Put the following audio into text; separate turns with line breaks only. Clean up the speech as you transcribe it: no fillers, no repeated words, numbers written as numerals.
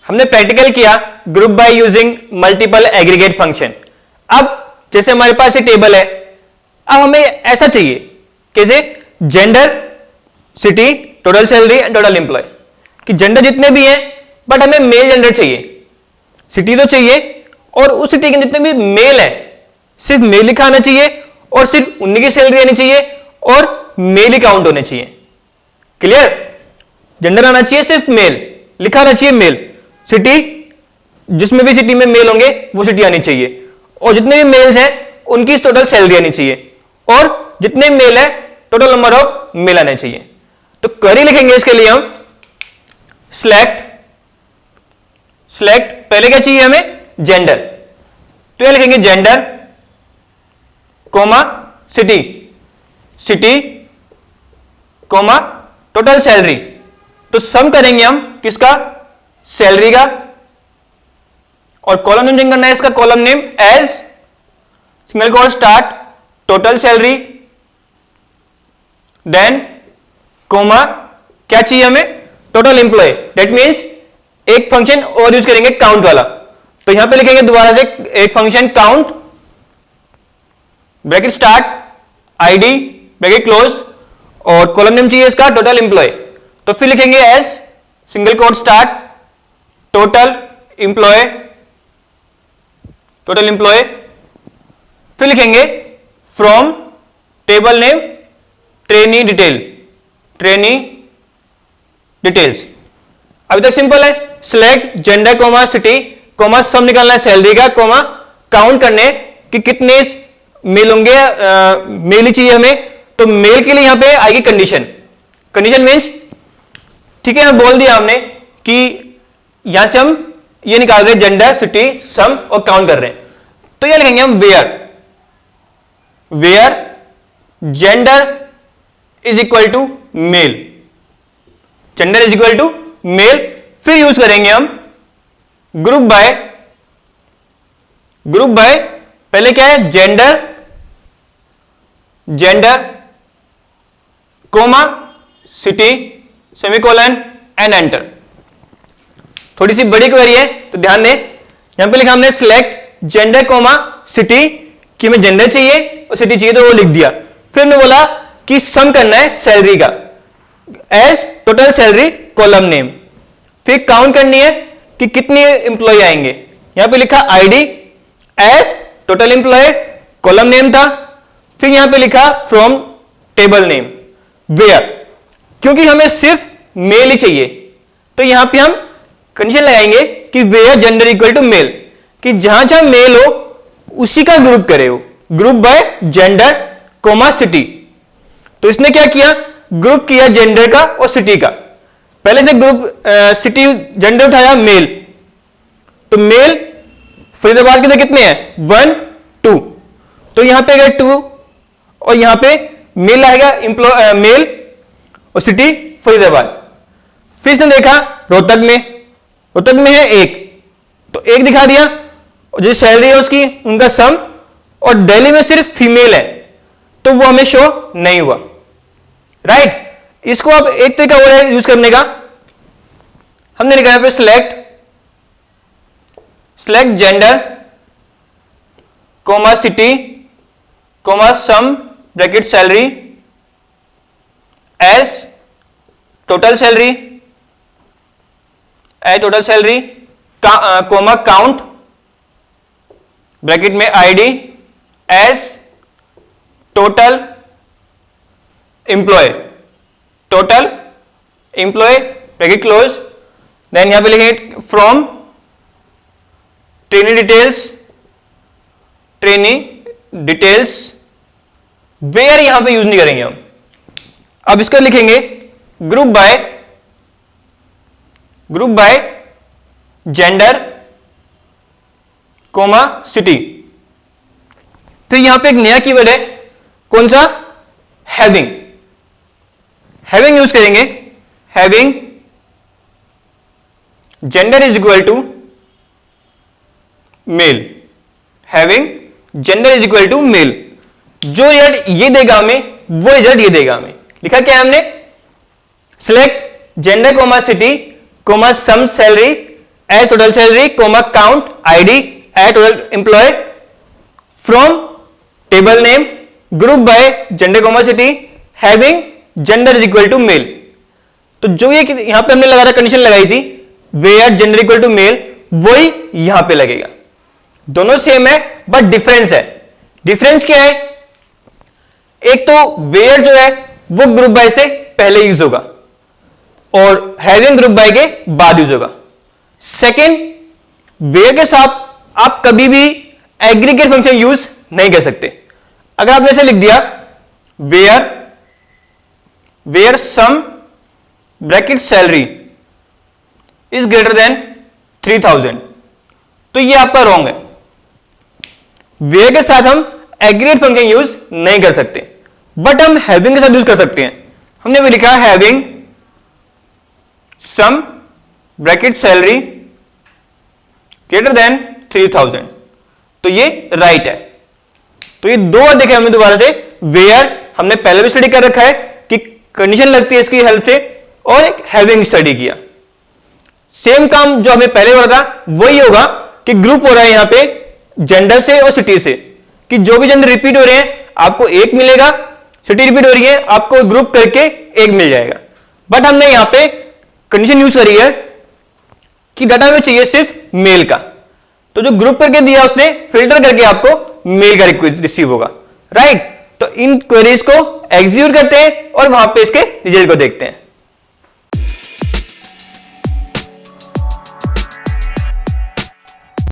हमने प्रैक्टिकल किया group by using multiple aggregate function. अब जैसे हमारे पास ये टेबल है, अब हमें ऐसा चाहिए कैसे gender, city, total salary and total employ, कि जेंडर जितने भी हैं बट हमें मेल जेंडर चाहिए, सिटी तो चाहिए और उस सिटी के जितने भी मेल है सिर्फ मेल लिखा आना चाहिए और सिर्फ उन्हीं की सैलरी आनी चाहिए और मेल ही काउंट होने चाहिए। क्लियर? जेंडर आना चाहिए सिर्फ मेल, लिखा आना चाहिए मेल, सिटी जिसमें भी सिटी में मेल होंगे वो सिटी आनी चाहिए और जितने भी मेल्स हैं उनकी टोटल सैलरी आनी चाहिए और जितने मेल है टोटल नंबर ऑफ मेल आने चाहिए। तो क्वेरी लिखेंगे इसके लिए हम सिलेक्ट पहले क्या चाहिए हमें जेंडर, तो यहां लिखेंगे gender comma city comma total salary. तो सम करेंगे हम किसका, सैलरी का, और कॉलम नेम चेंज करना है इसका, column name as single quote start total salary, then comma क्या चाहिए हमें, टोटल एम्प्लॉय। दैट मींस एक फंक्शन और यूज करेंगे काउंट वाला, तो यहां पे लिखेंगे दोबारा से एक function count, bracket start ID bracket close, और कॉलम नेम चाहिए इसका टोटल एम्प्लॉय। तो फिर लिखेंगे as single quote start total employ, फिर लिखेंगे from table name trainee details. अभी तक सिंपल है, select gender comma city comma सम निकालना है सैलरी का, कोमा काउंट करने कि कितने मेल होंगे, मेल ही चाहिए हमें, तो मेल के लिए यहां पे आएगी कंडीशन मींस, ठीक है, यहां बोल दिया हमने कि यहां से हम ये निकाल रहे हैं जेंडर सिटी सम और काउंट कर रहे हैं, तो ये लिखेंगे हम where gender is equal to male, फिर यूज करेंगे हम ग्रुप बाय पहले क्या है gender comma city semicolon and enter. थोड़ी सी बड़ी क्वेरी है तो ध्यान दें, यहां पे लिखा हमने सिलेक्ट जेंडर कोमा सिटी कि हमें जेंडर चाहिए और सिटी चाहिए तो वो लिख दिया, फिर हमने बोला कि सम करना है सैलरी का as total salary column name, फिर काउंट करनी है कि कितने एम्प्लॉय आएंगे, यहां पे लिखा ID as total employ column name था, फिर यहां पे लिखा फ्रॉम टेबल नेम वेयर, क्योंकि हमें सिर्फ मेल ही चाहिए तो यहां पे हम कंडीशन लगाएंगे कि where gender equal to male, कि जहां जहां मेल हो उसी का ग्रुप करे हो, group by gender comma city. तो इसने क्या किया, ग्रुप किया जेंडर का और सिटी का, पहले से ग्रुप सिटी जेंडर उठाया मेल, तो मेल फरीदाबाद के कितने हैं 1 2, तो यहां पे अगर 2 और यहां पे मेल आएगा मेल और सिटी फरीदाबाद। फिर इसने देखा रोहतक में है 1, तो 1 दिखा दिया, और जो सैलरी है उसकी उनका सम, और दिल्ली में सिर्फ फीमेल है तो वो हमें शो नहीं हुआ, राइट। इसको अब एक तरीका और है यूज करने का, हमने लिखा है select gender comma city comma sum bracket salary as total salary comma count bracket में ID as total employee bracket close, then यहां पे लिखेंगे फ्रॉम ट्रेनी डिटेल्स वेयर यहां पे यूज नहीं करेंगे हम। अब इसका लिखेंगे group by gender comma city, फिर यहां पे एक नया कीवर्ड है, कौन सा, हैविंग यूज करेंगे, having gender is equal to male, जो रिजल्ट ये देगा हमें वो रिजल्ट ये देगा हमें। लिखा क्या है हमने, select gender comma city comma sum salary as total salary comma count ID as total employ from table name group by gender comma city having gender is equal to male. तो जो ये यहां पे हमने लगा कंडीशन लगाई थी where gender equal to male, वही यहां पे लगेगा। दोनों सेम है बट डिफरेंस है। डिफरेंस क्या है? एक तो वेयर जो है वो ग्रुप बाय से पहले यूज होगा और हैविंग ग्रुप बाय के बाद यूज होगा। सेकेंड, वेयर के साथ आप कभी भी एग्रीगेट फंक्शन यूज नहीं कर सकते। अगर आपने ऐसे लिख दिया where sum bracket salary is greater than 3000, तो ये आपका रॉन्ग है। वेयर के साथ हम एग्रीगेट फंक्शन यूज नहीं कर सकते, बट हम हैविंग के साथ यूज कर सकते हैं। हमने भी लिखा having some bracket salary greater than 3000, तो ये राइट है। तो ये दो बार देखे हमने दोबारा से। वेयर हमने पहले भी स्टडी कर रखा है कि कंडीशन लगती है इसकी हेल्प से, और एक हैविंग स्टडी किया। सेम काम जो हमें पहले हो रहा था वही होगा कि ग्रुप हो रहा है यहां पे जेंडर से और सिटी से, कि जो भी जेंडर रिपीट हो रहे हैं आपको एक मिलेगा, सिटी रिपीट हो रही है आपको ग्रुप करके एक मिल जाएगा। बट हमने यहां पे कंडीशन यूज करी है कि डाटा में चाहिए सिर्फ मेल का, तो जो ग्रुप करके दिया उसने फिल्टर करके आपको मेल का रिसीव होगा, राइट। तो इन क्वेरीज को एग्जीक्यूट करते हैं और वहां पे इसके रिजल्ट को देखते हैं।